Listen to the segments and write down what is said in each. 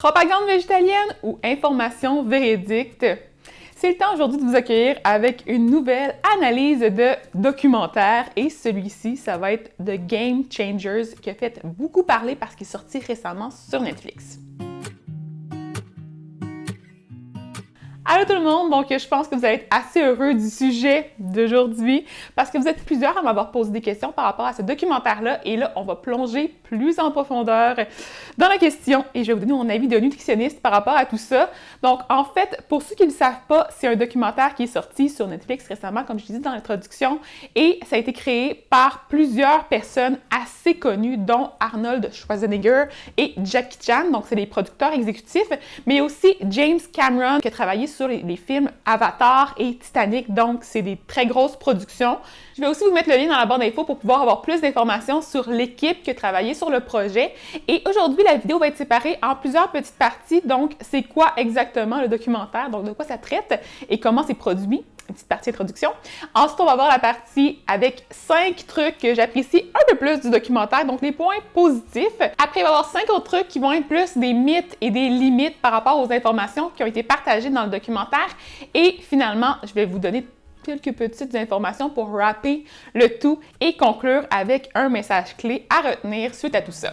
Propagande végétalienne ou information véridique? C'est le temps aujourd'hui de vous accueillir avec une nouvelle analyse de documentaire et celui-ci, ça va être The Game Changers qui a fait beaucoup parler parce qu'il est sorti récemment sur Netflix. Allô tout le monde, donc je pense que vous allez être assez heureux du sujet d'aujourd'hui parce que vous êtes plusieurs à m'avoir posé des questions par rapport à ce documentaire-là et là, on va plonger plus en profondeur dans la question et je vais vous donner mon avis de nutritionniste par rapport à tout ça. Donc en fait, pour ceux qui ne le savent pas, c'est un documentaire qui est sorti sur Netflix récemment, comme je l'ai dit dans l'introduction, et ça a été créé par plusieurs personnes assez connues, dont Arnold Schwarzenegger et Jackie Chan, donc c'est les producteurs exécutifs, mais aussi James Cameron qui a travaillé sur les films Avatar et Titanic, donc c'est des très grosses productions. Je vais aussi vous mettre le lien dans la barre d'infos pour pouvoir avoir plus d'informations sur l'équipe qui a travaillé sur le projet. Et aujourd'hui, la vidéo va être séparée en plusieurs petites parties, donc c'est quoi exactement le documentaire, donc de quoi ça traite et comment c'est produit. Une petite partie introduction. Ensuite, on va voir la partie avec 5 trucs que j'apprécie un peu plus du documentaire, donc les points positifs. Après, il va y avoir 5 autres trucs qui vont être plus des mythes et des limites par rapport aux informations qui ont été partagées dans le documentaire. Et finalement, je vais vous donner quelques petites informations pour wrapper le tout et conclure avec un message clé à retenir suite à tout ça.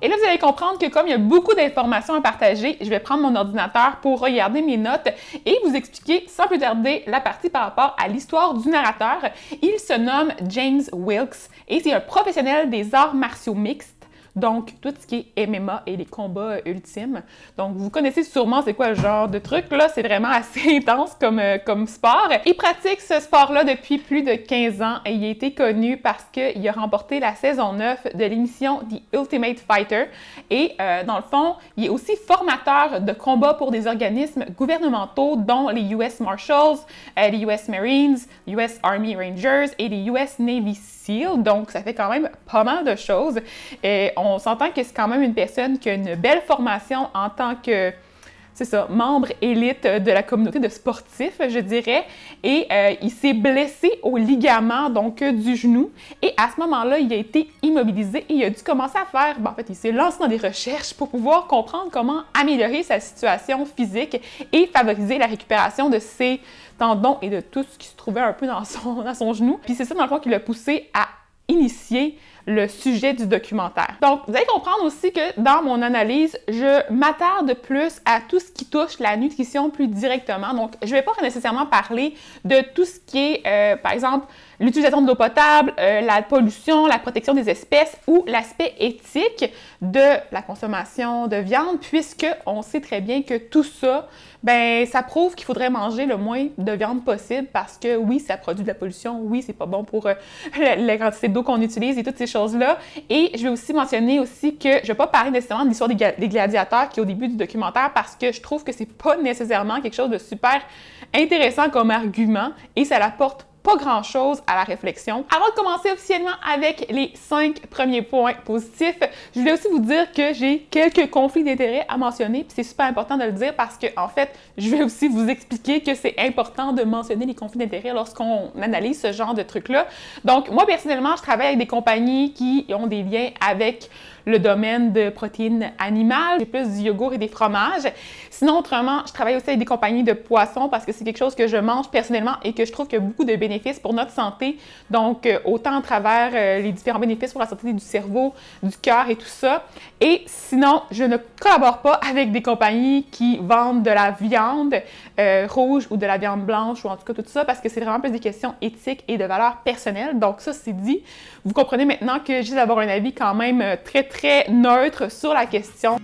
Et là, vous allez comprendre que comme il y a beaucoup d'informations à partager, je vais prendre mon ordinateur pour regarder mes notes et vous expliquer sans plus tarder la partie par rapport à l'histoire du narrateur. Il se nomme James Wilks et c'est un professionnel des arts martiaux mixtes. Donc, tout ce qui est MMA et les combats ultimes. Donc, vous connaissez sûrement c'est quoi le genre de truc, là. C'est vraiment assez intense comme sport. Il pratique ce sport-là depuis plus de 15 ans et il a été connu parce qu'il a remporté la saison 9 de l'émission The Ultimate Fighter. Et dans le fond, il est aussi formateur de combats pour des organismes gouvernementaux, dont les US Marshals, les US Marines, US Army Rangers et les US Navy SEAL. Donc, ça fait quand même pas mal de choses. Et on s'entend que c'est quand même une personne qui a une belle formation en tant que, c'est ça, membre élite de la communauté de sportifs, je dirais. Et il s'est blessé au ligament, donc du genou. Et à ce moment-là, il a été immobilisé et il a dû commencer à faire, en fait, il s'est lancé dans des recherches pour pouvoir comprendre comment améliorer sa situation physique et favoriser la récupération de ses tendons et de tout ce qui se trouvait un peu dans son genou. Puis c'est ça, dans le fond, qui l'a poussé à initier le sujet du documentaire. Donc, vous allez comprendre aussi que dans mon analyse, je m'attarde plus à tout ce qui touche la nutrition plus directement. Donc, je ne vais pas nécessairement parler de tout ce qui est, par exemple, l'utilisation de l'eau potable, la pollution, la protection des espèces ou l'aspect éthique de la consommation de viande, puisque on sait très bien que tout ça, ben, ça prouve qu'il faudrait manger le moins de viande possible parce que oui, ça produit de la pollution, oui, c'est pas bon pour la quantité d'eau qu'on utilise et toutes ces choses-là. Et je vais aussi mentionner aussi que je ne vais pas parler nécessairement de l'histoire des gladiateurs qui est au début du documentaire parce que je trouve que c'est pas nécessairement quelque chose de super intéressant comme argument et ça apporte pas grand-chose à la réflexion. Avant de commencer officiellement avec les 5 premiers points positifs, je voulais aussi vous dire que j'ai quelques conflits d'intérêts à mentionner, puis c'est super important de le dire parce que, en fait, je vais aussi vous expliquer que c'est important de mentionner les conflits d'intérêts lorsqu'on analyse ce genre de trucs-là. Donc, moi, personnellement, je travaille avec des compagnies qui ont des liens avec le domaine de protéines animales, j'ai plus du yogourt et des fromages. Sinon, autrement, je travaille aussi avec des compagnies de poissons parce que c'est quelque chose que je mange personnellement et que je trouve qu'il y a beaucoup de bénéfices pour notre santé. Donc, autant à travers les différents bénéfices pour la santé du cerveau, du cœur et tout ça. Et sinon, je ne collabore pas avec des compagnies qui vendent de la viande rouge ou de la viande blanche ou en tout cas tout ça parce que c'est vraiment plus des questions éthiques et de valeurs personnelles. Donc, ça, c'est dit. Vous comprenez maintenant que j'ai d'avoir un avis quand même très neutre sur la question.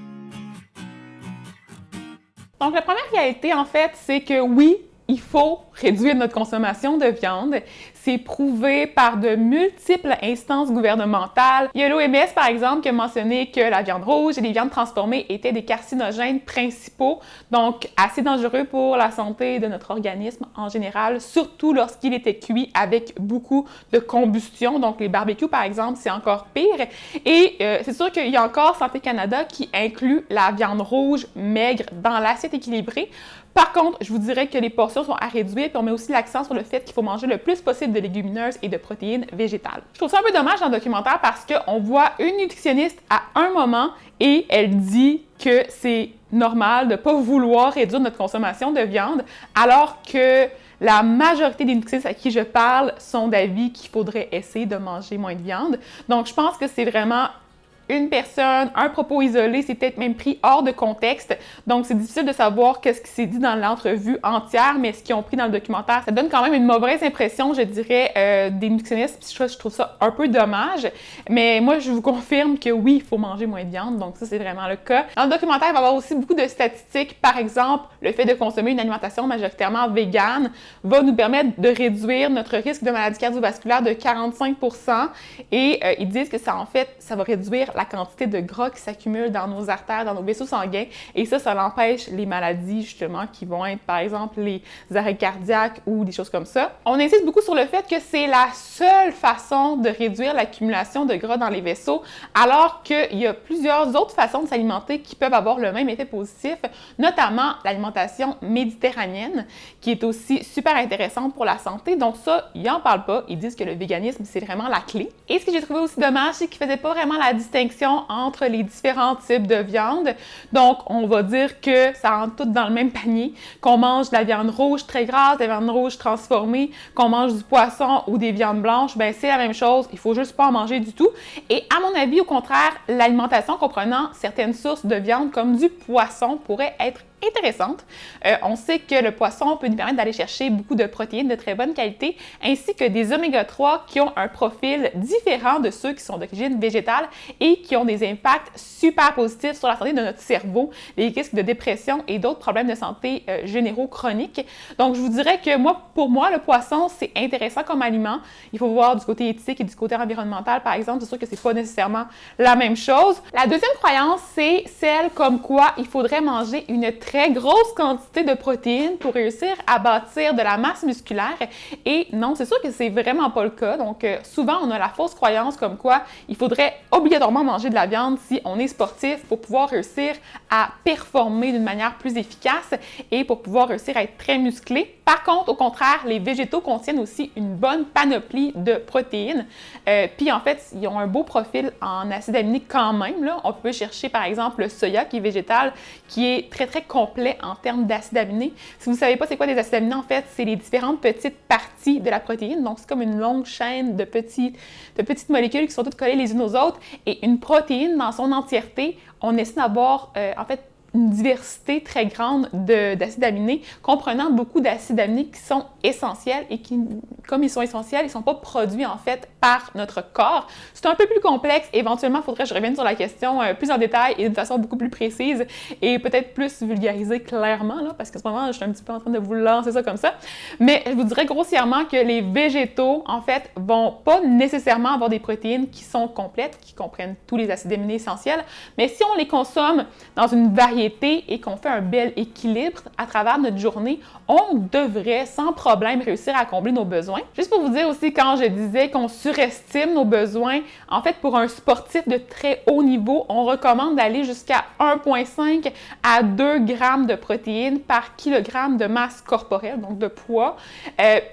Donc, la première réalité, en fait, c'est que oui, il faut réduire notre consommation de viande. C'est prouvé par de multiples instances gouvernementales. Il y a l'OMS, par exemple, qui a mentionné que la viande rouge et les viandes transformées étaient des carcinogènes principaux, donc assez dangereux pour la santé de notre organisme en général, surtout lorsqu'il était cuit avec beaucoup de combustion. Donc, les barbecues, par exemple, c'est encore pire. Et c'est sûr qu'il y a encore Santé Canada qui inclut la viande rouge maigre dans l'assiette équilibrée Par contre, je vous dirais que les portions sont à réduire, puis on met aussi l'accent sur le fait qu'il faut manger le plus possible de légumineuses et de protéines végétales. Je trouve ça un peu dommage dans le documentaire parce qu'on voit une nutritionniste à un moment et elle dit que c'est normal de ne pas vouloir réduire notre consommation de viande, alors que la majorité des nutritionnistes à qui je parle sont d'avis qu'il faudrait essayer de manger moins de viande. Donc, je pense que c'est vraiment une personne, un propos isolé, c'est peut-être même pris hors de contexte. Donc, c'est difficile de savoir qu'est-ce qui s'est dit dans l'entrevue entière, mais ce qu'ils ont pris dans le documentaire, ça donne quand même une mauvaise impression, je dirais, des nutritionnistes. Puis je trouve ça un peu dommage. Mais moi, je vous confirme que oui, il faut manger moins de viande. Donc, ça, c'est vraiment le cas. Dans le documentaire, il va y avoir aussi beaucoup de statistiques. Par exemple, le fait de consommer une alimentation majoritairement végane va nous permettre de réduire notre risque de maladie cardiovasculaire de 45%. Et ils disent que ça, en fait, ça va réduire la quantité de gras qui s'accumule dans nos artères, dans nos vaisseaux sanguins, et ça l'empêche les maladies, justement, qui vont être, par exemple, les arrêts cardiaques ou des choses comme ça. On insiste beaucoup sur le fait que c'est la seule façon de réduire l'accumulation de gras dans les vaisseaux, alors qu'il y a plusieurs autres façons de s'alimenter qui peuvent avoir le même effet positif, notamment l'alimentation méditerranéenne, qui est aussi super intéressante pour la santé. Donc ça, ils n'en parlent pas. Ils disent que le véganisme, c'est vraiment la clé. Et ce que j'ai trouvé aussi dommage, c'est qu'ils ne faisaient pas vraiment la distinction entre les différents types de viande. Donc, on va dire que ça rentre tout dans le même panier, qu'on mange de la viande rouge très grasse, de la viande rouge transformée, qu'on mange du poisson ou des viandes blanches, ben c'est la même chose, il faut juste pas en manger du tout. Et à mon avis, au contraire, l'alimentation comprenant certaines sources de viande comme du poisson pourrait être intéressante. On sait que le poisson peut nous permettre d'aller chercher beaucoup de protéines de très bonne qualité, ainsi que des oméga 3 qui ont un profil différent de ceux qui sont d'origine végétale et qui ont des impacts super positifs sur la santé de notre cerveau, les risques de dépression et d'autres problèmes de santé généraux chroniques. Donc, je vous dirais que pour moi, le poisson, c'est intéressant comme aliment. Il faut voir du côté éthique et du côté environnemental, par exemple. C'est sûr que c'est pas nécessairement la même chose. La deuxième croyance, c'est celle comme quoi il faudrait manger une très grosse quantité de protéines pour réussir à bâtir de la masse musculaire. Et non, c'est sûr que c'est vraiment pas le cas. Donc, souvent, on a la fausse croyance comme quoi il faudrait obligatoirement manger de la viande si on est sportif pour pouvoir réussir à performer d'une manière plus efficace et pour pouvoir réussir à être très musclé. Par contre, au contraire, les végétaux contiennent aussi une bonne panoplie de protéines. Puis en fait, ils ont un beau profil en acides aminés quand même. Là. On peut chercher par exemple le soya qui est végétal, qui est très très complet en termes d'acides aminés. Si vous ne savez pas c'est quoi des acides aminés, en fait, c'est les différentes petites parties de la protéine. Donc c'est comme une longue chaîne de petites molécules qui sont toutes collées les unes aux autres. Et une protéine dans son entièreté, on essaie d'avoir en fait une diversité très grande d'acides aminés, comprenant beaucoup d'acides aminés qui sont essentiels et qui, comme ils sont essentiels, ils ne sont pas produits en fait par notre corps. C'est un peu plus complexe. Éventuellement, il faudrait que je revienne sur la question plus en détail et de façon beaucoup plus précise et peut-être plus vulgarisée clairement, là, parce qu'en ce moment, je suis un petit peu en train de vous lancer ça comme ça. Mais je vous dirais grossièrement que les végétaux, en fait, vont pas nécessairement avoir des protéines qui sont complètes, qui comprennent tous les acides aminés essentiels, mais si on les consomme dans une variété et qu'on fait un bel équilibre à travers notre journée, on devrait sans problème réussir à combler nos besoins. Juste pour vous dire aussi, quand je disais qu'on surestime nos besoins, en fait, pour un sportif de très haut niveau, on recommande d'aller jusqu'à 1,5 à 2 grammes de protéines par kilogramme de masse corporelle, donc de poids.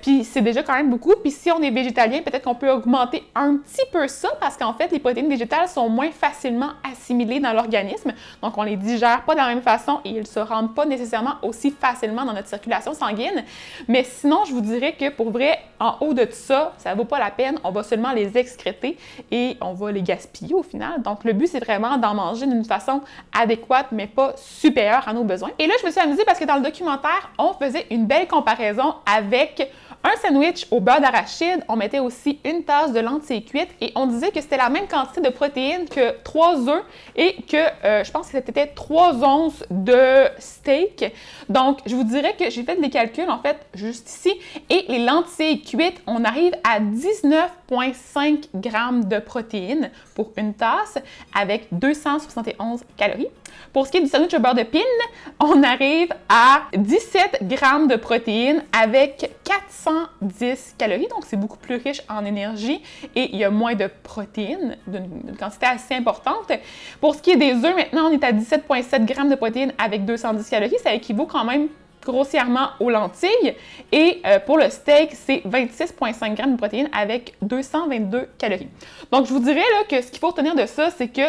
Puis c'est déjà quand même beaucoup. Puis si on est végétalien, peut-être qu'on peut augmenter un petit peu ça parce qu'en fait, les protéines végétales sont moins facilement assimilées dans l'organisme. Donc, on les digère pas de la même façon et ils ne se rendent pas nécessairement aussi facilement dans notre circulation sanguine. Mais sinon, je vous dirais que pour vrai, en haut de tout ça, ça ne vaut pas la peine. On va seulement les excréter et on va les gaspiller au final. Donc, le but, c'est vraiment d'en manger d'une façon adéquate, mais pas supérieure à nos besoins. Et là, je me suis amusée parce que dans le documentaire, on faisait une belle comparaison avec un sandwich au beurre d'arachide. On mettait aussi une tasse de lentilles cuites et on disait que c'était la même quantité de protéines que 3 œufs et que je pense que c'était 3 onces de steak. Donc, je vous dirais que j'ai fait des calculs, en fait, juste ici. Et les lentilles cuites, on arrive à 19,5 grammes de protéines pour une tasse avec 271 calories. Pour ce qui est du sandwich au beurre de pin, on arrive à 17 grammes de protéines avec 410 calories. Donc, c'est beaucoup plus riche en énergie et il y a moins de protéines, d'une quantité assez importante. Pour ce qui est des œufs, maintenant, on est à 17,7 grammes de protéines avec 210 calories. Ça équivaut quand même grossièrement aux lentilles. Et pour le steak, c'est 26,5 grammes de protéines avec 222 calories. Donc, je vous dirais là, que ce qu'il faut retenir de ça, c'est que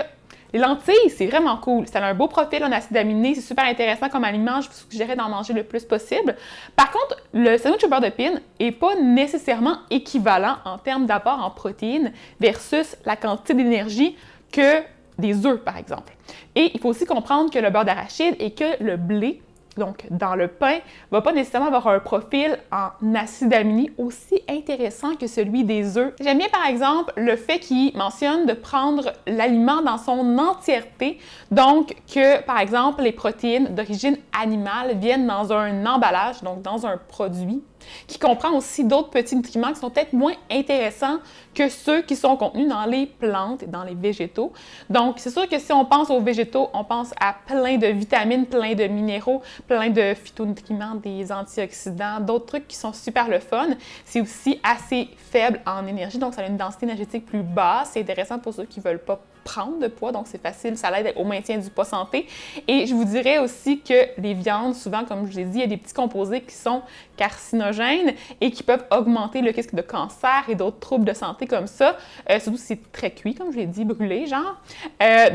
les lentilles, c'est vraiment cool. Ça a un beau profil en acides aminés, c'est super intéressant comme aliment. Je vous suggérerais d'en manger le plus possible. Par contre, le sandwich au beurre de pin n'est pas nécessairement équivalent en termes d'apport en protéines versus la quantité d'énergie que des œufs, par exemple. Et il faut aussi comprendre que le beurre d'arachide et que le blé, donc dans le pain, ne va pas nécessairement avoir un profil en acides aminés aussi intéressant que celui des œufs. J'aime bien par exemple le fait qu'il mentionne de prendre l'aliment dans son entièreté, donc que par exemple les protéines d'origine animale viennent dans un emballage, donc dans un produit, qui comprend aussi d'autres petits nutriments qui sont peut-être moins intéressants que ceux qui sont contenus dans les plantes et dans les végétaux. Donc, c'est sûr que si on pense aux végétaux, on pense à plein de vitamines, plein de minéraux, plein de phytonutriments, des antioxydants, d'autres trucs qui sont super le fun. C'est aussi assez faible en énergie, donc ça a une densité énergétique plus basse. C'est intéressant pour ceux qui ne veulent pas prendre de poids, donc c'est facile, ça l'aide au maintien du poids santé. Et je vous dirais aussi que les viandes, souvent, comme je l'ai dit, il y a des petits composés qui sont carcinogènes et qui peuvent augmenter le risque de cancer et d'autres troubles de santé comme ça, surtout si c'est très cuit, comme je l'ai dit, brûlé, genre.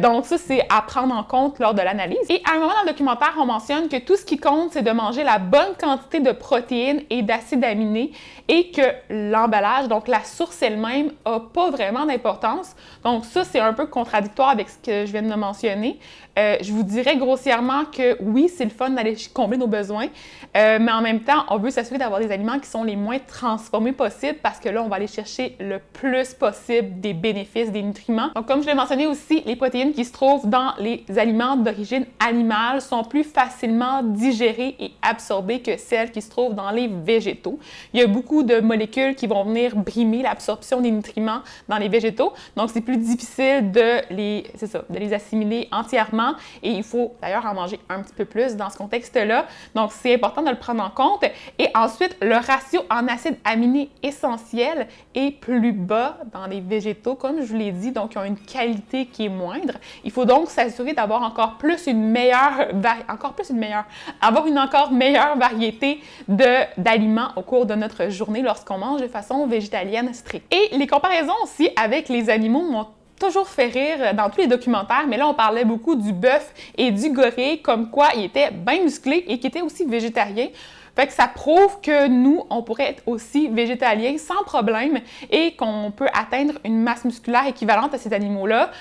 Donc ça, c'est à prendre en compte lors de l'analyse. Et à un moment dans le documentaire, on mentionne que tout ce qui compte, c'est de manger la bonne quantité de protéines et d'acides aminés et que l'emballage, donc la source elle-même, n'a pas vraiment d'importance. Donc ça, c'est un peu contradictoire avec ce que je viens de mentionner. Je vous dirais grossièrement que oui, c'est le fun d'aller combler nos besoins, mais en même temps, on veut s'assurer d'avoir des aliments qui sont les moins transformés possibles parce que là, on va aller chercher le plus possible des bénéfices, des nutriments. Donc, comme je l'ai mentionné aussi, les protéines qui se trouvent dans les aliments d'origine animale sont plus facilement digérées et absorbées que celles qui se trouvent dans les végétaux. Il y a beaucoup de molécules qui vont venir brimer l'absorption des nutriments dans les végétaux, donc c'est plus difficile de les assimiler entièrement. Et il faut d'ailleurs en manger un petit peu plus dans ce contexte-là. Donc, c'est important de le prendre en compte. Et ensuite, le ratio en acides aminés essentiels est plus bas dans les végétaux, comme je vous l'ai dit, donc ils ont une qualité qui est moindre. Il faut donc s'assurer d'avoir avoir une encore meilleure variété d'aliments au cours de notre journée lorsqu'on mange de façon végétalienne stricte. Et les comparaisons aussi avec les animaux m'ont toujours fait rire dans tous les documentaires, mais là, on parlait beaucoup du bœuf et du gorille, comme quoi il était bien musclé et qu'il était aussi végétarien. Fait que ça prouve que nous, on pourrait être aussi végétaliens sans problème et qu'on peut atteindre une masse musculaire équivalente à ces animaux-là.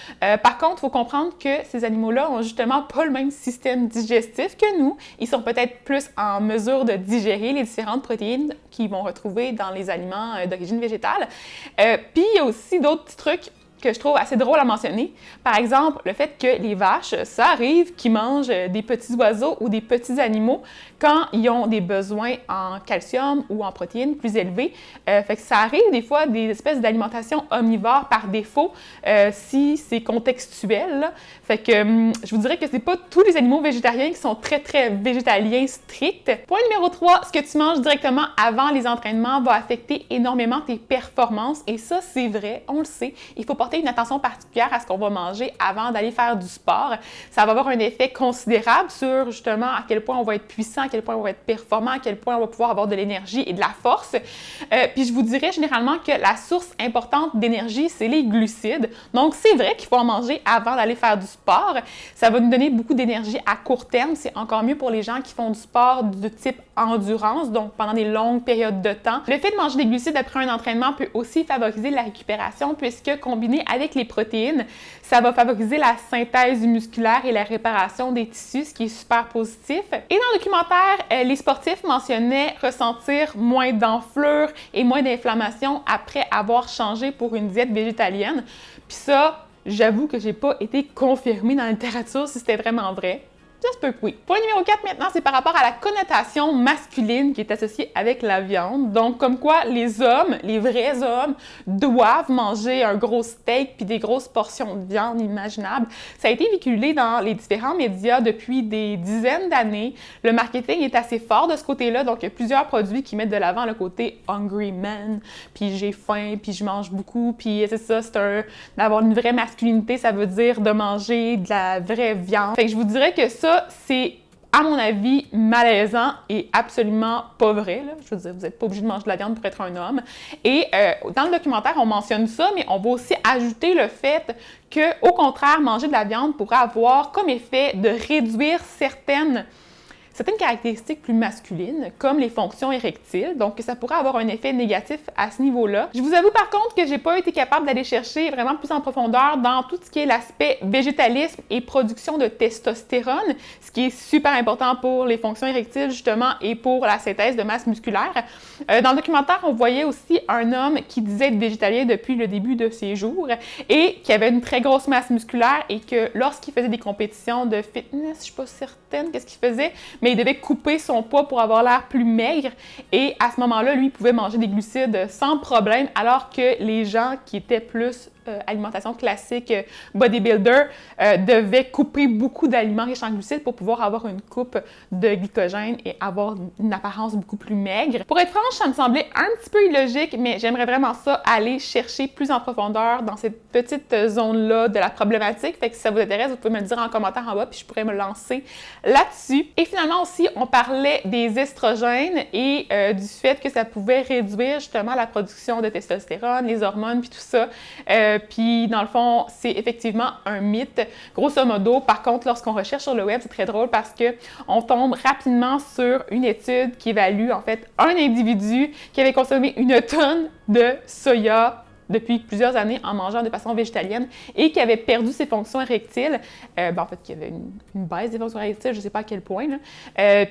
Par contre, il faut comprendre que ces animaux-là ont justement pas le même système digestif que nous. Ils sont peut-être plus en mesure de digérer les différentes protéines qu'ils vont retrouver dans les aliments d'origine végétale. Puis, il y a aussi d'autres petits trucs que je trouve assez drôle à mentionner. Par exemple, le fait que les vaches, ça arrive qu'ils mangent des petits oiseaux ou des petits animaux quand ils ont des besoins en calcium ou en protéines plus élevés. Fait que ça arrive des fois des espèces d'alimentation omnivore par défaut si c'est contextuel, là. Fait que je vous dirais que c'est pas tous les animaux végétariens qui sont très, très végétaliens stricts. Point numéro 3, ce que tu manges directement avant les entraînements va affecter énormément tes performances. Et ça, c'est vrai, on le sait. Il faut porter une attention particulière à ce qu'on va manger avant d'aller faire du sport. Ça va avoir un effet considérable sur justement à quel point on va être puissant, à quel point on va être performant, à quel point on va pouvoir avoir de l'énergie et de la force. Puis je vous dirais généralement que la source importante d'énergie, c'est les glucides. Donc c'est vrai qu'il faut en manger avant d'aller faire du sport. Ça va nous donner beaucoup d'énergie à court terme. C'est encore mieux pour les gens qui font du sport de type endurance, donc pendant des longues périodes de temps. Le fait de manger des glucides après un entraînement peut aussi favoriser la récupération puisque combiné avec les protéines, ça va favoriser la synthèse musculaire et la réparation des tissus, ce qui est super positif. Et dans le documentaire, les sportifs mentionnaient ressentir moins d'enflure et moins d'inflammation après avoir changé pour une diète végétalienne. Puis ça, j'avoue que j'ai pas été confirmée dans la littérature si c'était vraiment vrai. Ça se peut que oui. Point numéro 4 maintenant, c'est par rapport à la connotation masculine qui est associée avec la viande. Donc, comme quoi les hommes, les vrais hommes, doivent manger un gros steak puis des grosses portions de viande imaginables. Ça a été véhiculé dans les différents médias depuis des dizaines d'années. Le marketing est assez fort de ce côté-là, donc il y a plusieurs produits qui mettent de l'avant le côté « hungry man », puis « j'ai faim », puis « je mange beaucoup », puis c'est ça, d'avoir une vraie masculinité, ça veut dire de manger de la vraie viande. Fait que je vous dirais que ça, c'est à mon avis, malaisant et absolument pas vrai. Là. Je veux dire, vous n'êtes pas obligé de manger de la viande pour être un homme. Et dans le documentaire, on mentionne ça, mais on va aussi ajouter le fait que, au contraire, manger de la viande pourrait avoir comme effet de réduire certaines caractéristiques plus masculines, comme les fonctions érectiles, donc ça pourrait avoir un effet négatif à ce niveau-là. Je vous avoue par contre que j'ai pas été capable d'aller chercher vraiment plus en profondeur dans tout ce qui est l'aspect végétalisme et production de testostérone, ce qui est super important pour les fonctions érectiles justement et pour la synthèse de masse musculaire. Dans le documentaire, on voyait aussi un homme qui disait être végétalien depuis le début de ses jours et qui avait une très grosse masse musculaire et que lorsqu'il faisait des compétitions de fitness, je suis pas certaine qu'est-ce qu'il faisait, mais il devait couper son poids pour avoir l'air plus maigre et à ce moment-là, lui, il pouvait manger des glucides sans problème alors que les gens qui étaient plus alimentation classique bodybuilder devaient couper beaucoup d'aliments riches en glucides pour pouvoir avoir une coupe de glycogène et avoir une apparence beaucoup plus maigre. Pour être franche, ça me semblait un petit peu illogique, mais j'aimerais vraiment ça aller chercher plus en profondeur dans cette petite zone-là de la problématique. Fait que si ça vous intéresse, vous pouvez me le dire en commentaire en bas puis je pourrais me lancer là-dessus. Et finalement aussi, on parlait des estrogènes et du fait que ça pouvait réduire justement la production de testostérone, les hormones puis tout ça. Puis, dans le fond, c'est effectivement un mythe. Grosso modo, par contre, lorsqu'on recherche sur le web, c'est très drôle parce qu'on tombe rapidement sur une étude qui évalue, en fait, un individu qui avait consommé 1 tonne de soya depuis plusieurs années en mangeant de façon végétalienne et qui avait perdu ses fonctions érectiles. En fait, qui avait une baisse des fonctions érectiles, je ne sais pas à quel point.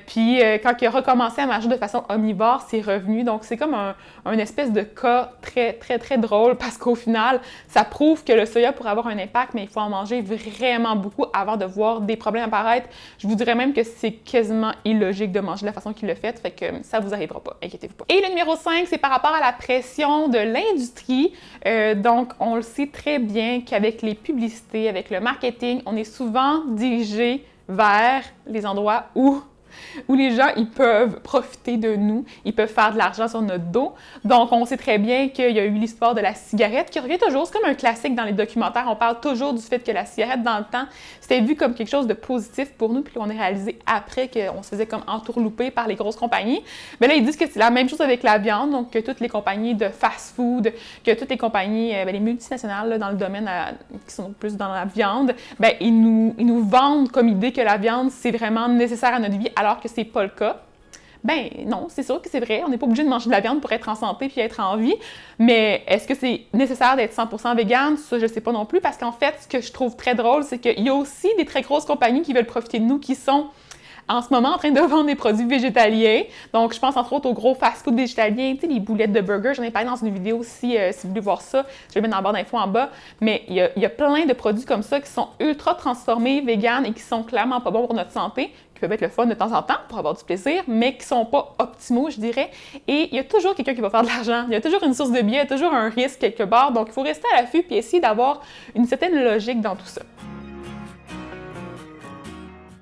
Puis, quand il a recommencé à manger de façon omnivore, c'est revenu. Donc, c'est comme un espèce de cas très, très, très drôle parce qu'au final, ça prouve que le soya pourrait avoir un impact, mais il faut en manger vraiment beaucoup avant de voir des problèmes apparaître. Je vous dirais même que c'est quasiment illogique de manger de la façon qu'il le fait, fait que ça vous arrivera pas, inquiétez-vous pas. Et le numéro 5, c'est par rapport à la pression de l'industrie. Donc, on le sait très bien qu'avec les publicités, avec le marketing, on est souvent dirigé vers les endroits où les gens, ils peuvent profiter de nous, ils peuvent faire de l'argent sur notre dos. Donc, on sait très bien qu'il y a eu l'histoire de la cigarette qui revient toujours. C'est comme un classique dans les documentaires. On parle toujours du fait que la cigarette, dans le temps, c'était vu comme quelque chose de positif pour nous, puis on a réalisé après qu'on se faisait comme entourlouper par les grosses compagnies. Mais là, ils disent que c'est la même chose avec la viande, donc que toutes les compagnies de fast-food, que toutes les compagnies, les multinationales là, dans le domaine qui sont plus dans la viande, ils nous vendent comme idée que la viande, c'est vraiment nécessaire à notre vie, alors que c'est pas le cas. Ben non, c'est sûr que c'est vrai, on n'est pas obligé de manger de la viande pour être en santé puis être en vie, mais est-ce que c'est nécessaire d'être 100% vegan? Ça, je sais pas non plus, parce qu'en fait, ce que je trouve très drôle, c'est qu'il y a aussi des très grosses compagnies qui veulent profiter de nous, qui sont en ce moment en train de vendre des produits végétaliens. Donc, je pense entre autres aux gros fast-food végétaliens, tu sais, les boulettes de burger. J'en ai parlé dans une vidéo aussi, si vous voulez voir ça. Je vais mettre dans la barre d'infos en bas. Mais il y a plein de produits comme ça qui sont ultra transformés, vegan et qui sont clairement pas bons pour notre santé, qui peuvent être le fun de temps en temps pour avoir du plaisir, mais qui sont pas optimaux, je dirais. Et il y a toujours quelqu'un qui va faire de l'argent. Il y a toujours une source de biais, il y a toujours un risque quelque part. Donc, il faut rester à l'affût puis essayer d'avoir une certaine logique dans tout ça.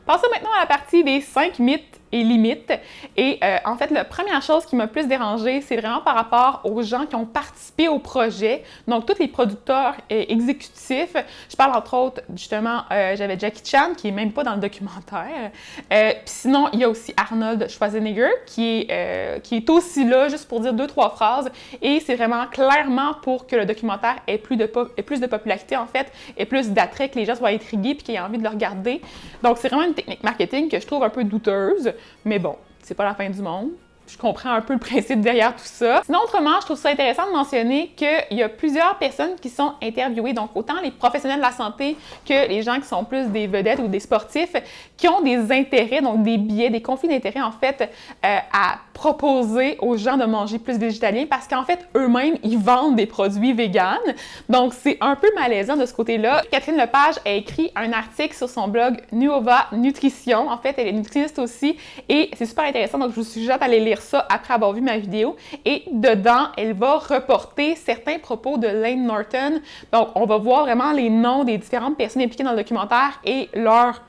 Passons maintenant à la partie des 5 mythes et limites. Et en fait, la première chose qui m'a plus dérangée, c'est vraiment par rapport aux gens qui ont participé au projet. Donc, tous les producteurs exécutifs. Je parle entre autres, justement, j'avais Jackie Chan, qui est même pas dans le documentaire. Puis sinon, il y a aussi Arnold Schwarzenegger, qui est aussi là, juste pour dire 2-3 phrases. Et c'est vraiment clairement pour que le documentaire ait plus de popularité, en fait, et plus d'attrait, que les gens soient intrigués puis qu'ils aient envie de le regarder. Donc, c'est vraiment une technique marketing que je trouve un peu douteuse. Mais bon, c'est pas la fin du monde. Je comprends un peu le principe derrière tout ça. Sinon, autrement, je trouve ça intéressant de mentionner qu'il y a plusieurs personnes qui sont interviewées, donc autant les professionnels de la santé que les gens qui sont plus des vedettes ou des sportifs, qui ont des intérêts, donc des biais, des conflits d'intérêts, en fait, à proposer aux gens de manger plus végétalien parce qu'en fait, eux-mêmes, ils vendent des produits véganes. Donc, c'est un peu malaisant de ce côté-là. Catherine Lepage a écrit un article sur son blog Nuova Nutrition. En fait, elle est nutritionniste aussi et c'est super intéressant, donc je vous suggère d'aller lire ça après avoir vu ma vidéo. Et dedans, elle va reporter certains propos de Layne Norton. Donc, on va voir vraiment les noms des différentes personnes impliquées dans le documentaire et leur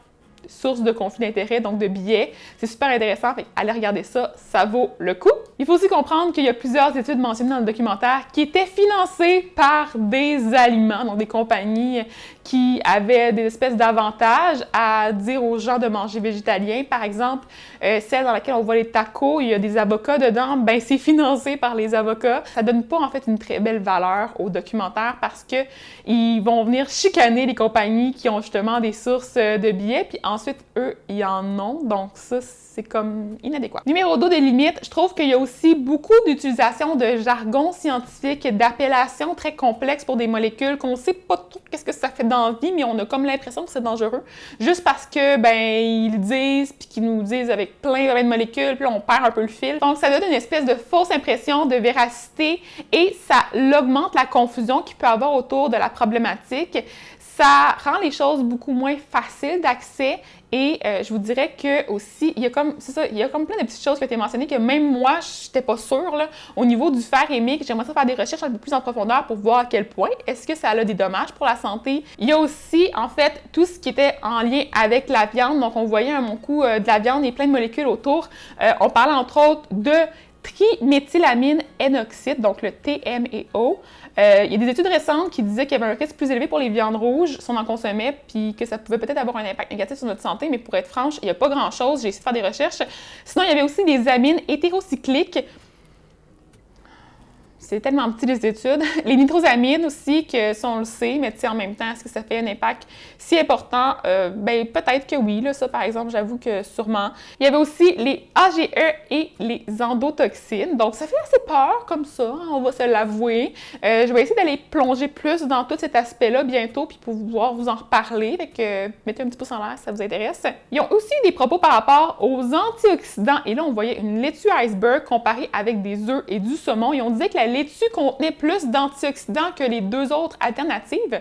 source de conflit d'intérêts, donc de biais. C'est super intéressant, fait allez regarder ça, ça vaut le coup. Il faut aussi comprendre qu'il y a plusieurs études mentionnées dans le documentaire qui étaient financées par des aliments, donc des compagnies qui avait des espèces d'avantages à dire aux gens de manger végétalien. Par exemple, celle dans laquelle on voit les tacos, il y a des avocats dedans, ben c'est financé par les avocats. Ça donne pas en fait une très belle valeur au documentaire parce que ils vont venir chicaner les compagnies qui ont justement des sources de billets, puis ensuite eux, ils en ont. Donc ça, c'est comme inadéquat. Numéro 2 des limites, je trouve qu'il y a aussi beaucoup d'utilisation de jargon scientifique, d'appellations très complexes pour des molécules qu'on sait pas trop qu'est-ce que ça fait dans la vie, mais on a comme l'impression que c'est dangereux, juste parce que, ben, ils le disent, puis qu'ils nous disent avec plein de molécules, puis là, on perd un peu le fil. Donc, ça donne une espèce de fausse impression de véracité et ça augmente la confusion qu'il peut y avoir autour de la problématique. Ça rend les choses beaucoup moins faciles d'accès et je vous dirais que aussi, il y a comme plein de petites choses qui ont été mentionnées que même moi, je n'étais pas sûre, là, au niveau du fer aimé, que j'aimerais ça faire des recherches un peu plus en profondeur pour voir à quel point est-ce que ça a des dommages pour la santé. Il y a aussi, en fait, tout ce qui était en lien avec la viande. Donc, on voyait à mon coup de la viande et plein de molécules autour. On parlait entre autres de triméthylamine N-oxyde, donc le TMAO. Il y a des études récentes qui disaient qu'il y avait un risque plus élevé pour les viandes rouges si on en consommait, puis que ça pouvait peut-être avoir un impact négatif sur notre santé, mais pour être franche, il n'y a pas grand-chose. J'ai essayé de faire des recherches. Sinon, il y avait aussi des amines hétérocycliques. C'est tellement petit les études. Les nitrosamines aussi, que ça on le sait, mais tu sais, en même temps, est-ce que ça fait un impact si important? Ben peut-être que oui, là, ça par exemple, j'avoue que sûrement. Il y avait aussi les AGE et les endotoxines, donc ça fait assez peur comme ça, hein, on va se l'avouer. Je vais essayer d'aller plonger plus dans tout cet aspect-là bientôt, puis pouvoir vous en reparler, fait que mettez un petit pouce en l'air si ça vous intéresse. Ils ont aussi des propos par rapport aux antioxydants, et là on voyait une laitue iceberg comparée avec des œufs et du saumon, et on disait que la laitue contenait plus d'antioxydants que les deux autres alternatives.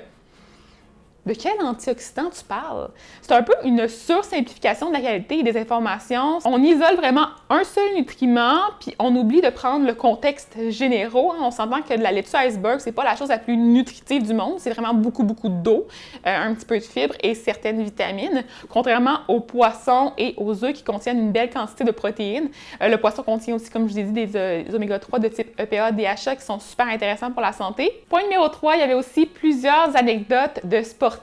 De quel antioxydant tu parles? C'est un peu une sursimplification de la réalité et des informations. On isole vraiment un seul nutriment, puis on oublie de prendre le contexte général. On s'entend que de la laitue iceberg, c'est pas la chose la plus nutritive du monde. C'est vraiment beaucoup d'eau, un petit peu de fibres et certaines vitamines, contrairement aux poissons et aux œufs qui contiennent une belle quantité de protéines. Le poisson contient aussi, comme je vous ai dit, des oméga 3 de type EPA, DHA qui sont super intéressants pour la santé. Point numéro 3, il y avait aussi plusieurs anecdotes de sportifs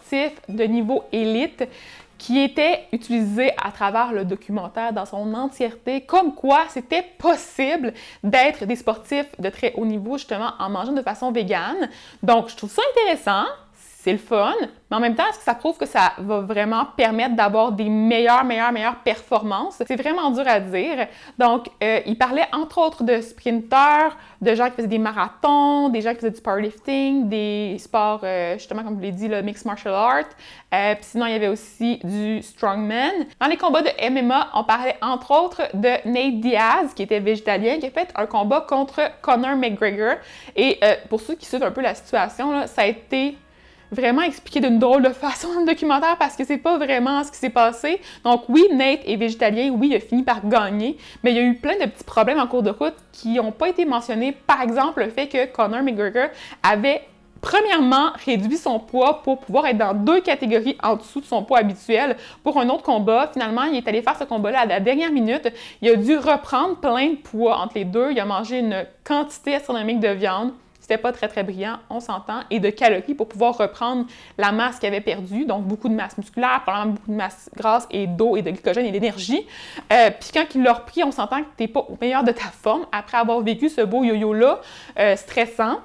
de niveau élite qui étaient utilisés à travers le documentaire dans son entièreté, comme quoi c'était possible d'être des sportifs de très haut niveau justement en mangeant de façon végane. Donc, je trouve ça intéressant. C'est le fun, mais en même temps, est-ce que ça prouve que ça va vraiment permettre d'avoir des meilleures performances? C'est vraiment dur à dire. Donc, il parlait entre autres de sprinteurs, de gens qui faisaient des marathons, des gens qui faisaient du powerlifting, des sports, justement, comme je l'ai dit, le mixed martial art. Puis sinon, il y avait aussi du strongman. Dans les combats de MMA, on parlait entre autres de Nate Diaz, qui était végétalien, qui a fait un combat contre Conor McGregor. Et pour ceux qui suivent un peu la situation, là, ça a été vraiment expliqué d'une drôle de façon dans le documentaire parce que c'est pas vraiment ce qui s'est passé. Donc oui, Nate est végétalien, oui, il a fini par gagner, mais il y a eu plein de petits problèmes en cours de route qui n'ont pas été mentionnés. Par exemple, le fait que Conor McGregor avait premièrement réduit son poids pour pouvoir être dans 2 catégories en dessous de son poids habituel pour un autre combat. Finalement, il est allé faire ce combat-là à la dernière minute. Il a dû reprendre plein de poids entre les deux. Il a mangé une quantité astronomique de viande. C'était pas très brillant, on s'entend, et de calories pour pouvoir reprendre la masse qu'il avait perdue, donc beaucoup de masse musculaire, probablement beaucoup de masse grasse et d'eau et de glycogène et d'énergie. Puis quand il l'a repris, on s'entend que t'es pas au meilleur de ta forme après avoir vécu ce beau yo-yo-là stressant.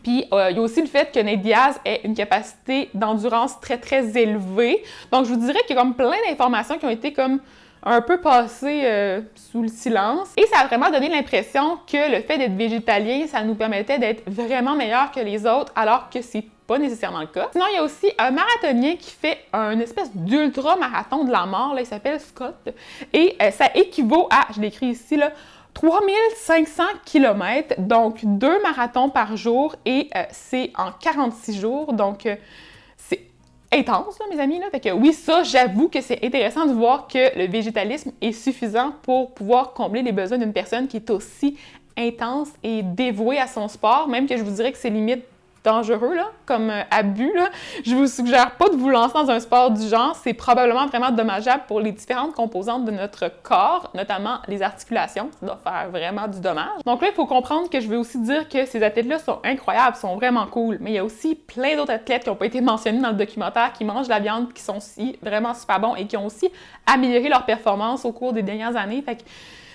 Puis, il y a aussi le fait que Nate Diaz ait une capacité d'endurance très élevée. Donc, je vous dirais qu'il y a comme plein d'informations qui ont été comme un peu passé sous le silence. Et ça a vraiment donné l'impression que le fait d'être végétalien, ça nous permettait d'être vraiment meilleurs que les autres, alors que c'est pas nécessairement le cas. Sinon, il y a aussi un marathonien qui fait un espèce d'ultra-marathon de la mort, là, il s'appelle Scott, et ça équivaut à, je l'écris ici, là, 3500 km, donc 2 marathons par jour, et c'est en 46 jours, donc c'est intense, là, mes amis. Là. Fait que oui, ça, j'avoue que c'est intéressant de voir que le végétalisme est suffisant pour pouvoir combler les besoins d'une personne qui est aussi intense et dévouée à son sport, même que je vous dirais que c'est limite dangereux, là, comme abus, là. Je vous suggère pas de vous lancer dans un sport du genre. C'est probablement vraiment dommageable pour les différentes composantes de notre corps, notamment les articulations. Ça doit faire vraiment du dommage. Donc là, il faut comprendre que je veux aussi dire que ces athlètes-là sont incroyables, sont vraiment cool. Mais il y a aussi plein d'autres athlètes qui n'ont pas été mentionnés dans le documentaire, qui mangent de la viande, qui sont aussi vraiment super bons et qui ont aussi amélioré leur performance au cours des dernières années. Fait que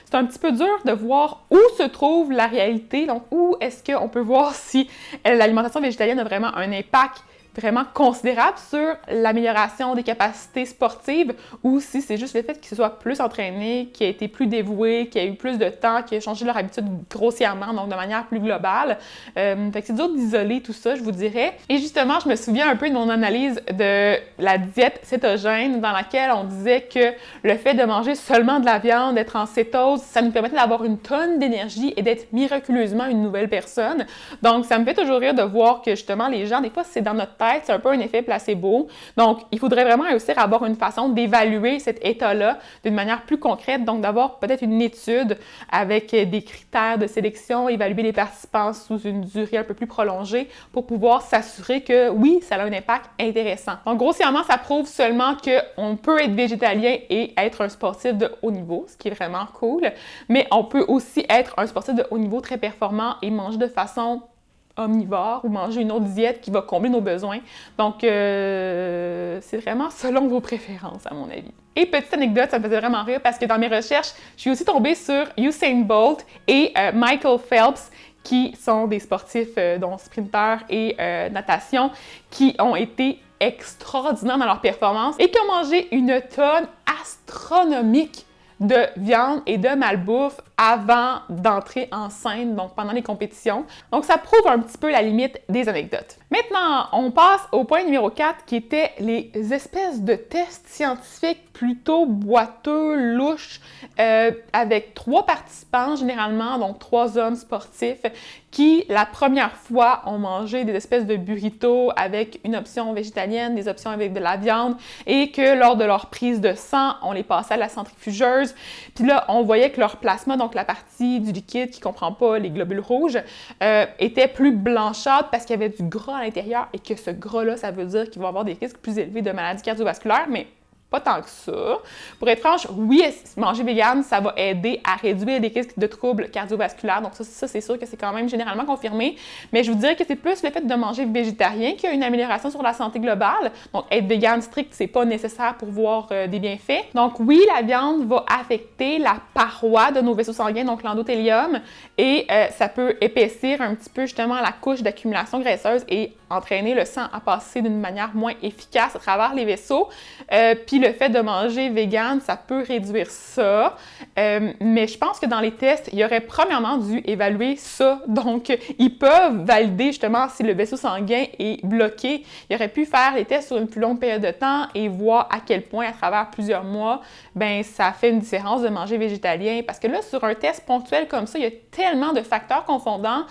c'est un petit peu dur de voir où se trouve la réalité, donc où est-ce qu'on peut voir si l'alimentation végétalienne a vraiment un impact vraiment considérable sur l'amélioration des capacités sportives ou si c'est juste le fait qu'ils se soient plus entraînés, qu'ils aient été plus dévoués, qu'ils aient eu plus de temps, qu'ils aient changé leur habitude grossièrement, donc de manière plus globale. Fait que c'est dur d'isoler tout ça, je vous dirais. Et justement, je me souviens un peu de mon analyse de la diète cétogène dans laquelle on disait que le fait de manger seulement de la viande, d'être en cétose, ça nous permettait d'avoir une tonne d'énergie et d'être miraculeusement une nouvelle personne. Donc, ça me fait toujours rire de voir que justement, les gens, des fois, c'est dans notre tête, c'est un peu un effet placebo. Donc, il faudrait vraiment réussir à avoir une façon d'évaluer cet état-là d'une manière plus concrète, donc d'avoir peut-être une étude avec des critères de sélection, évaluer les participants sous une durée un peu plus prolongée pour pouvoir s'assurer que, oui, ça a un impact intéressant. Donc, grossièrement, ça prouve seulement qu'on peut être végétalien et être un sportif de haut niveau, ce qui est vraiment cool, mais on peut aussi être un sportif de haut niveau très performant et manger de façon omnivore ou manger une autre diète qui va combler nos besoins. Donc, c'est vraiment selon vos préférences, à mon avis. Et petite anecdote, ça me faisait vraiment rire parce que dans mes recherches, je suis aussi tombée sur Usain Bolt et Michael Phelps, qui sont des sportifs, dont sprinteurs et natation, qui ont été extraordinaires dans leur performance et qui ont mangé une tonne astronomique de viande et de malbouffe avant d'entrer en scène, donc pendant les compétitions. Donc, ça prouve un petit peu la limite des anecdotes. Maintenant, on passe au point numéro 4, qui était les espèces de tests scientifiques plutôt boiteux, louches, avec 3 participants généralement, donc 3 hommes sportifs, qui, la première fois, ont mangé des espèces de burritos avec une option végétalienne, des options avec de la viande, et que lors de leur prise de sang, on les passait à la centrifugeuse. Puis là, on voyait que leur plasma, donc la partie du liquide qui ne comprend pas les globules rouges, était plus blanchâtre parce qu'il y avait du gras à l'intérieur et que ce gras-là, ça veut dire qu'il va avoir des risques plus élevés de maladies cardiovasculaires, mais pas tant que ça. Pour être franche, oui, manger vegan, ça va aider à réduire les risques de troubles cardiovasculaires. Donc ça c'est sûr que c'est quand même généralement confirmé. Mais je vous dirais que c'est plus le fait de manger végétarien qui a une amélioration sur la santé globale. Donc être vegan strict, c'est pas nécessaire pour voir des bienfaits. Donc oui, la viande va affecter la paroi de nos vaisseaux sanguins, donc l'endothélium, et ça peut épaissir un petit peu justement la couche d'accumulation graisseuse et entraîner le sang à passer d'une manière moins efficace à travers les vaisseaux. Puis le fait de manger vegan, ça peut réduire ça. Mais je pense que dans les tests, il aurait premièrement dû évaluer ça. Donc, ils peuvent valider justement si le vaisseau sanguin est bloqué. Ils auraient pu faire les tests sur une plus longue période de temps et voir à quel point, à travers plusieurs mois, ben ça fait une différence de manger végétalien. Parce que là, sur un test ponctuel comme ça, il y a tellement de facteurs confondants.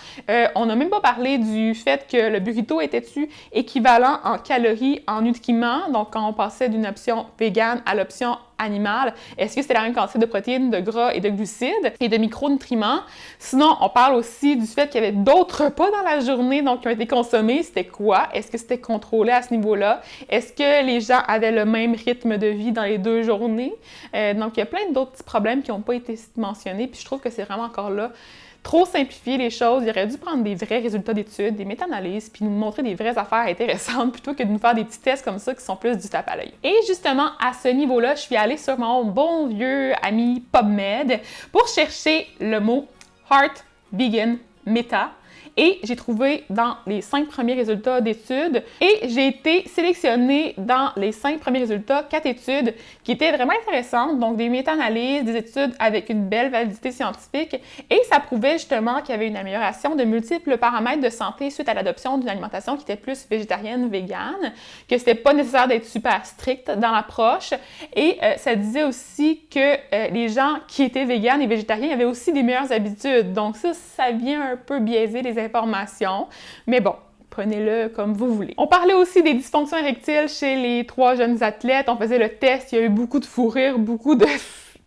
On n'a même pas parlé du fait que le burrito était-tu équivalent en calories, en nutriments. Donc, quand on passait d'une option végane à l'option animale, est-ce que c'était la même quantité de protéines, de gras et de glucides et de micronutriments? Sinon, on parle aussi du fait qu'il y avait d'autres repas dans la journée donc, qui ont été consommés. C'était quoi? Est-ce que c'était contrôlé à ce niveau-là? Est-ce que les gens avaient le même rythme de vie dans les 2 journées? Donc, il y a plein d'autres petits problèmes qui n'ont pas été mentionnés, puis je trouve que c'est vraiment encore là trop simplifier les choses. Il aurait dû prendre des vrais résultats d'études, des méta-analyses, puis nous montrer des vraies affaires intéressantes plutôt que de nous faire des petits tests comme ça qui sont plus du tape à l'œil. Et justement, à ce niveau-là, je suis allée sur mon bon vieux ami PubMed pour chercher le mot Heart Vegan Meta. Et j'ai trouvé dans les 5 premiers résultats d'études et j'ai été sélectionnée dans les 5 premiers résultats 4 études qui étaient vraiment intéressantes, donc des méta-analyses, des études avec une belle validité scientifique et ça prouvait justement qu'il y avait une amélioration de multiples paramètres de santé suite à l'adoption d'une alimentation qui était plus végétarienne, végane, que c'était pas nécessaire d'être super strict dans l'approche et ça disait aussi que les gens qui étaient véganes et végétariens avaient aussi des meilleures habitudes, donc ça vient un peu biaiser les informations, mais bon, prenez-le comme vous voulez. On parlait aussi des dysfonctions érectiles chez les 3 jeunes athlètes, on faisait le test, il y a eu beaucoup de fou rire, beaucoup de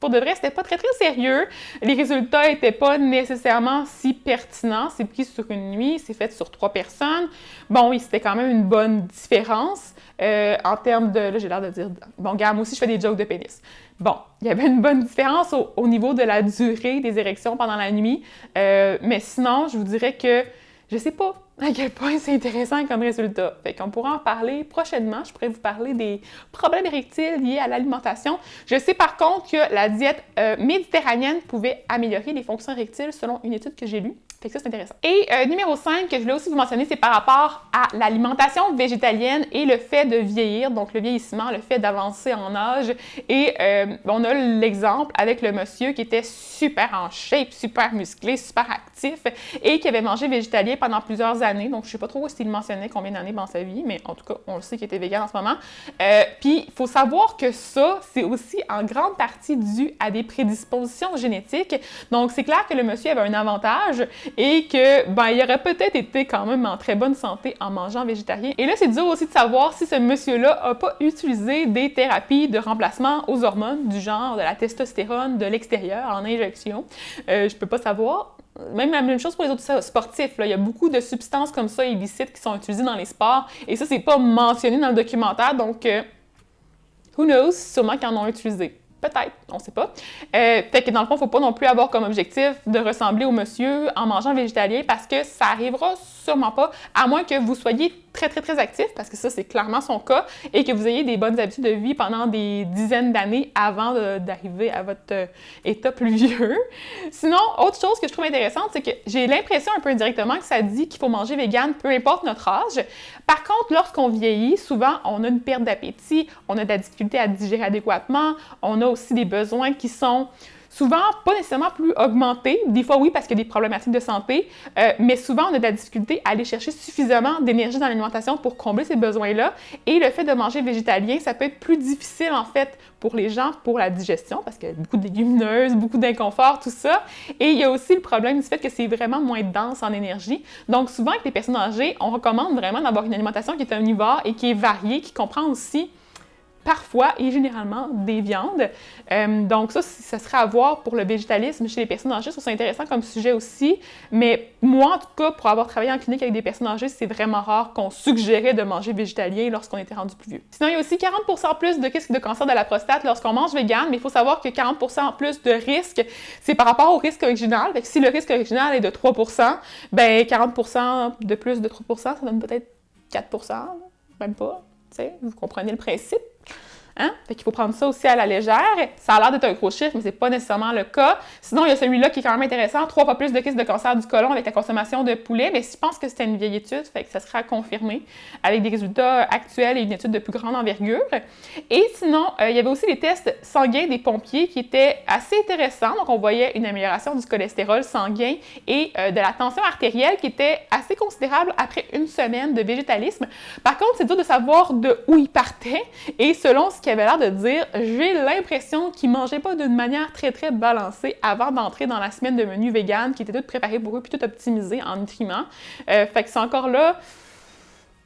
pour de vrai, c'était pas très, très sérieux. Les résultats étaient pas nécessairement si pertinents. C'est pris sur une nuit, c'est fait sur 3 personnes. Bon, oui, c'était quand même une bonne différence en termes de... Là, j'ai l'air de dire... Bon, gars, moi aussi, je fais des jokes de pénis. Bon, il y avait une bonne différence au niveau de la durée des érections pendant la nuit. Mais sinon, je vous dirais que je sais pas à quel point c'est intéressant comme résultat. Fait qu'on pourra en parler prochainement. Je pourrais vous parler des problèmes érectiles liés à l'alimentation. Je sais par contre que la diète méditerranéenne pouvait améliorer les fonctions érectiles selon une étude que j'ai lue. Fait que ça, c'est intéressant. Et numéro 5, que je voulais aussi vous mentionner, c'est par rapport à l'alimentation végétalienne et le fait de vieillir, donc le vieillissement, le fait d'avancer en âge. Et on a l'exemple avec le monsieur qui était super en shape, super musclé, super actif et qui avait mangé végétalien pendant plusieurs années. Donc, je ne sais pas trop s'il mentionnait combien d'années dans sa vie, mais en tout cas, on le sait qu'il était vegan en ce moment. Puis, il faut savoir que ça, c'est aussi en grande partie dû à des prédispositions génétiques. Donc, c'est clair que le monsieur avait un avantage et que, il aurait peut-être été quand même en très bonne santé en mangeant végétarien. Et là, c'est dur aussi de savoir si ce monsieur-là n'a pas utilisé des thérapies de remplacement aux hormones, du genre de la testostérone de l'extérieur en injection. Je peux pas savoir. Même la même chose pour les autres sportifs. Là. Il y a beaucoup de substances comme ça illicites qui sont utilisées dans les sports et ça, c'est pas mentionné dans le documentaire, donc who knows, sûrement qu'ils en ont utilisé. Peut-être, on ne sait pas. Fait que dans le fond, il ne faut pas non plus avoir comme objectif de ressembler au monsieur en mangeant végétalien parce que ça arrivera sûrement pas, à moins que vous soyez très, très, très actif, parce que ça, c'est clairement son cas, et que vous ayez des bonnes habitudes de vie pendant des dizaines d'années avant d'arriver à votre état plus vieux. Sinon, autre chose que je trouve intéressante, c'est que j'ai l'impression un peu indirectement que ça dit qu'il faut manger vegan, peu importe notre âge. Par contre, lorsqu'on vieillit, souvent, on a une perte d'appétit, on a de la difficulté à digérer adéquatement, on a aussi des besoins qui sont souvent pas nécessairement plus augmentés. Des fois, oui, parce qu'il y a des problématiques de santé, mais souvent, on a de la difficulté à aller chercher suffisamment d'énergie dans l'alimentation pour combler ces besoins-là. Et le fait de manger végétalien, ça peut être plus difficile, en fait, pour les gens, pour la digestion, parce qu'il y a beaucoup de légumineuses, beaucoup d'inconfort, tout ça. Et il y a aussi le problème du fait que c'est vraiment moins dense en énergie. Donc, souvent, avec les personnes âgées, on recommande vraiment d'avoir une alimentation qui est omnivore et qui est variée, qui comprend aussi parfois et généralement des viandes. Donc ça serait à voir pour le végétalisme chez les personnes âgées. C'est intéressant comme sujet aussi, mais moi, en tout cas, pour avoir travaillé en clinique avec des personnes âgées, c'est vraiment rare qu'on suggérait de manger végétalien lorsqu'on était rendu plus vieux. Sinon, il y a aussi 40% plus de risque de cancer de la prostate lorsqu'on mange vegan, mais il faut savoir que 40% plus de risque, c'est par rapport au risque original. Fait que si le risque original est de 3%, 40% de plus de 3%, ça donne peut-être 4%, même pas. T'sais, vous comprenez le principe? Hein? Fait qu'il faut prendre ça aussi à la légère. Ça a l'air d'être un gros chiffre, mais c'est pas nécessairement le cas. Sinon, il y a celui-là qui est quand même intéressant. 3 fois plus de risque de cancer du côlon avec la consommation de poulet. Mais je pense que c'était une vieille étude, fait que ça sera confirmé avec des résultats actuels et une étude de plus grande envergure. Et sinon, il y avait aussi des tests sanguins des pompiers qui étaient assez intéressants. Donc, on voyait une amélioration du cholestérol sanguin et de la tension artérielle qui était assez considérable après une semaine de végétalisme. Par contre, c'est dur de savoir de où il partait. Et selon ce qu'il avait l'air de dire, j'ai l'impression qu'il ne mangeait pas d'une manière très, très balancée avant d'entrer dans la semaine de menu vegan qui était tout préparé pour eux puis tout optimisé en nutriments. Fait que c'est encore là,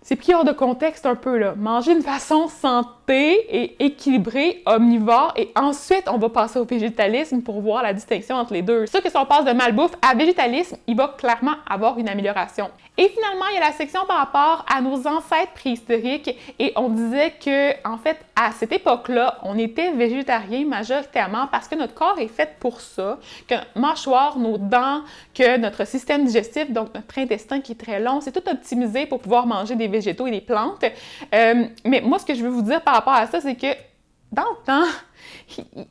c'est pris hors de contexte un peu, là. Manger d'une façon santé et équilibrée, omnivore, et ensuite, on va passer au végétalisme pour voir la distinction entre les deux. C'est sûr que si on passe de malbouffe à végétalisme, il va clairement avoir une amélioration. Et finalement, il y a la section par rapport à nos ancêtres préhistoriques, et on disait que, en fait, à cette époque-là, on était végétarien majoritairement parce que notre corps est fait pour ça, que notre mâchoire, nos dents, que notre système digestif, donc notre intestin qui est très long, c'est tout optimisé pour pouvoir manger des végétaux et des plantes. Mais moi, ce que je veux vous dire par rapport à ça, c'est que dans le temps,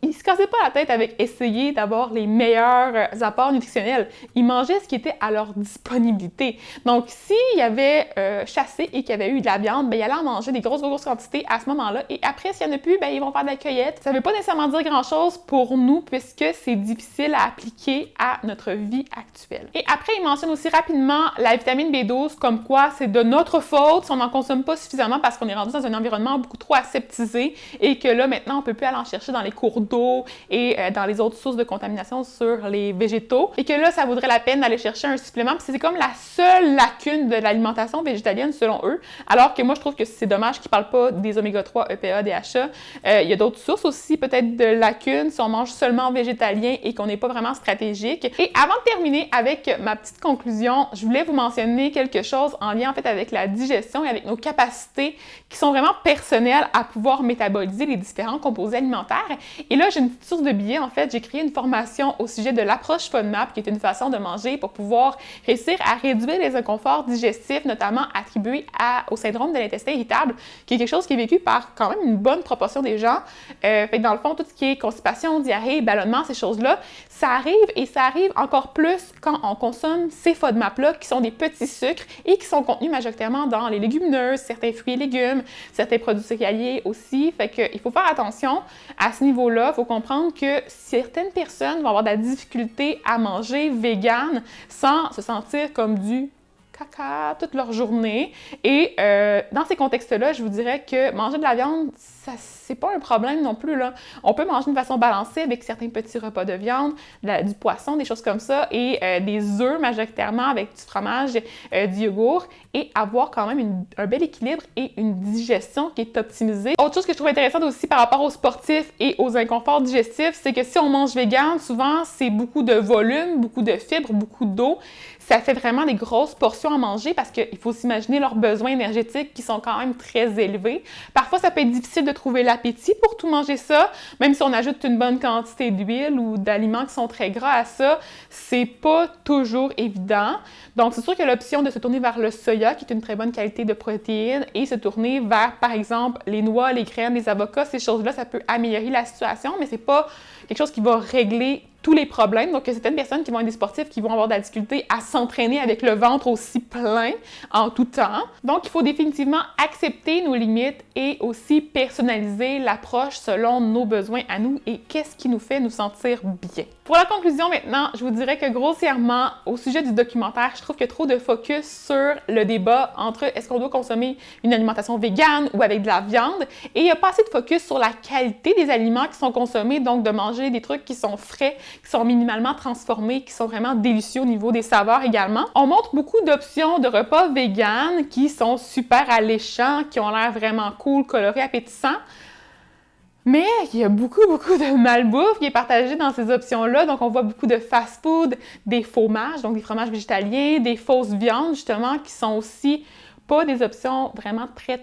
ils ne se cassaient pas la tête avec essayer d'avoir les meilleurs apports nutritionnels. Ils mangeaient ce qui était à leur disponibilité. Donc, s'il y avait chassé et qu'il y avait eu de la viande, ils allaient en manger des grosses quantités à ce moment-là. Et après, s'il n'y en a plus, ils vont faire de la cueillette. Ça ne veut pas nécessairement dire grand-chose pour nous puisque c'est difficile à appliquer à notre vie actuelle. Et après, il mentionne aussi rapidement la vitamine B12, comme quoi c'est de notre faute si on n'en consomme pas suffisamment parce qu'on est rendu dans un environnement beaucoup trop aseptisé et que là, maintenant, on ne peut plus aller en chercher dans les cours d'eau et dans les autres sources de contamination sur les végétaux, et que là, ça vaudrait la peine d'aller chercher un supplément, puis c'est comme la seule lacune de l'alimentation végétalienne selon eux, alors que moi, je trouve que c'est dommage qu'ils ne parlent pas des oméga 3, EPA, DHA. Il y a d'autres sources aussi, peut-être de lacunes, si on mange seulement végétalien et qu'on n'est pas vraiment stratégique. Et avant de terminer avec ma petite conclusion, je voulais vous mentionner quelque chose en lien en fait avec la digestion et avec nos capacités qui sont vraiment personnelles à pouvoir métaboliser les différents composés alimentaires. Et là, j'ai une petite source de billets. En fait, j'ai créé une formation au sujet de l'approche FODMAP, qui est une façon de manger pour pouvoir réussir à réduire les inconforts digestifs, notamment attribués au syndrome de l'intestin irritable, qui est quelque chose qui est vécu par quand même une bonne proportion des gens. Fait que dans le fond, tout ce qui est constipation, diarrhée, ballonnement, ces choses-là, ça arrive, et ça arrive encore plus quand on consomme ces FODMAP-là, qui sont des petits sucres et qui sont contenus majoritairement dans les légumineuses, certains fruits et légumes, certains produits céréaliers aussi. Fait qu'il faut faire attention à ce niveau-là. Il faut comprendre que certaines personnes vont avoir de la difficulté à manger vegan sans se sentir comme du caca toute leur journée. Et dans ces contextes-là, je vous dirais que manger de la viande, c'est pas un problème non plus, là. On peut manger d'une façon balancée avec certains petits repas de viande, du poisson, des choses comme ça, et des œufs majoritairement avec du fromage, du yogourt, et avoir quand même un bel équilibre et une digestion qui est optimisée. Autre chose que je trouve intéressante aussi par rapport aux sportifs et aux inconforts digestifs, c'est que si on mange vegan, souvent c'est beaucoup de volume, beaucoup de fibres, beaucoup d'eau. Ça fait vraiment des grosses portions à manger parce qu'il faut s'imaginer leurs besoins énergétiques qui sont quand même très élevés. Parfois, ça peut être difficile de trouver l'appétit pour tout manger ça, même si on ajoute une bonne quantité d'huile ou d'aliments qui sont très gras à ça, c'est pas toujours évident. Donc, c'est sûr que l'option de se tourner vers le soya, qui est une très bonne qualité de protéines, et se tourner vers, par exemple, les noix, les graines, les avocats, ces choses-là, ça peut améliorer la situation, mais c'est pas quelque chose qui va régler tous les problèmes. Donc, il y a certaines personnes qui vont être des sportifs qui vont avoir de la difficulté à s'entraîner avec le ventre aussi plein en tout temps. Donc, il faut définitivement accepter nos limites et aussi personnaliser l'approche selon nos besoins à nous et qu'est-ce qui nous fait nous sentir bien. Pour la conclusion maintenant, je vous dirais que grossièrement, au sujet du documentaire, je trouve qu'il y a trop de focus sur le débat entre est-ce qu'on doit consommer une alimentation végane ou avec de la viande, et il n'y a pas assez de focus sur la qualité des aliments qui sont consommés, donc de manger des trucs qui sont frais, qui sont minimalement transformés, qui sont vraiment délicieux au niveau des saveurs également. On montre beaucoup d'options de repas véganes qui sont super alléchants, qui ont l'air vraiment cool, colorés, appétissants. Mais il y a beaucoup de malbouffe qui est partagée dans ces options-là. Donc, on voit beaucoup de fast-food, des fromages, donc des fromages végétaliens, des fausses viandes, justement, qui sont aussi pas des options vraiment très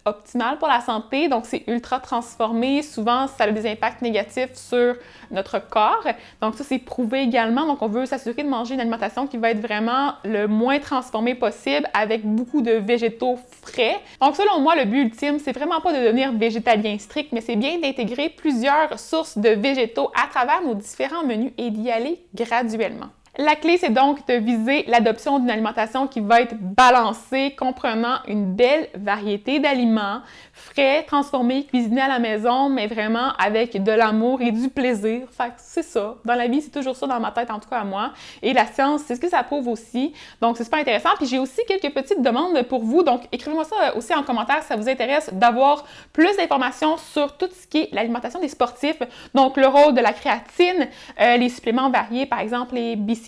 optimales pour la santé. Donc, c'est ultra transformé. Souvent, ça a des impacts négatifs sur notre corps. Donc, ça, c'est prouvé également. Donc, on veut s'assurer de manger une alimentation qui va être vraiment le moins transformée possible avec beaucoup de végétaux frais. Donc, selon moi, le but ultime, c'est vraiment pas de devenir végétalien strict, mais c'est bien d'intégrer plusieurs sources de végétaux à travers nos différents menus et d'y aller graduellement. La clé, c'est donc de viser l'adoption d'une alimentation qui va être balancée, comprenant une belle variété d'aliments, frais, transformés, cuisinés à la maison, mais vraiment avec de l'amour et du plaisir. Fait que c'est ça. Dans la vie, c'est toujours ça dans ma tête, en tout cas à moi. Et la science, c'est ce que ça prouve aussi. Donc, c'est super intéressant. Puis j'ai aussi quelques petites demandes pour vous. Donc, écrivez-moi ça aussi en commentaire si ça vous intéresse d'avoir plus d'informations sur tout ce qui est l'alimentation des sportifs. Donc, le rôle de la créatine, les suppléments variés, par exemple les BCAA,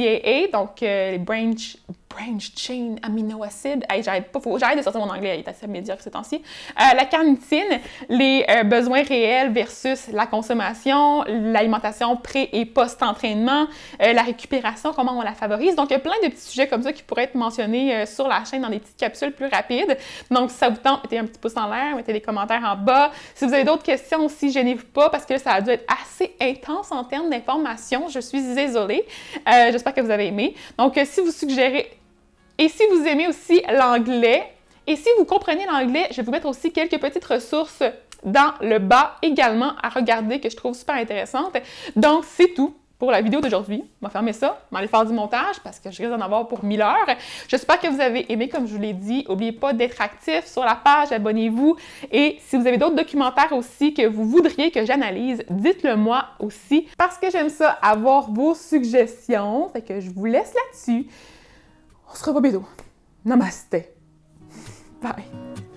donc les Branch Chain Amino Acid. Hey, j'arrête de sortir mon anglais, il est assez médiocre ces temps-ci. La carnitine, les besoins réels versus la consommation, l'alimentation pré- et post-entraînement, la récupération, comment on la favorise. Donc, il y a plein de petits sujets comme ça qui pourraient être mentionnés sur la chaîne dans des petites capsules plus rapides. Donc, si ça vous tente, mettez un petit pouce en l'air, mettez des commentaires en bas. Si vous avez d'autres questions aussi, gênez-vous pas parce que ça a dû être assez intense en termes d'informations. Je suis désolée. J'espère que vous avez aimé. Donc, si vous suggérez et si vous aimez aussi l'anglais, et si vous comprenez l'anglais, je vais vous mettre aussi quelques petites ressources dans le bas également à regarder que je trouve super intéressantes. Donc, c'est tout pour la vidéo d'aujourd'hui. On va fermer ça, on va aller faire du montage parce que je risque d'en avoir pour 1000 heures. J'espère que vous avez aimé, comme je vous l'ai dit. N'oubliez pas d'être actif sur la page, abonnez-vous. Et si vous avez d'autres documentaires aussi que vous voudriez que j'analyse, dites-le moi aussi parce que j'aime ça, avoir vos suggestions. Fait que je vous laisse là-dessus. On se revoit bientôt. Namaste. Bye.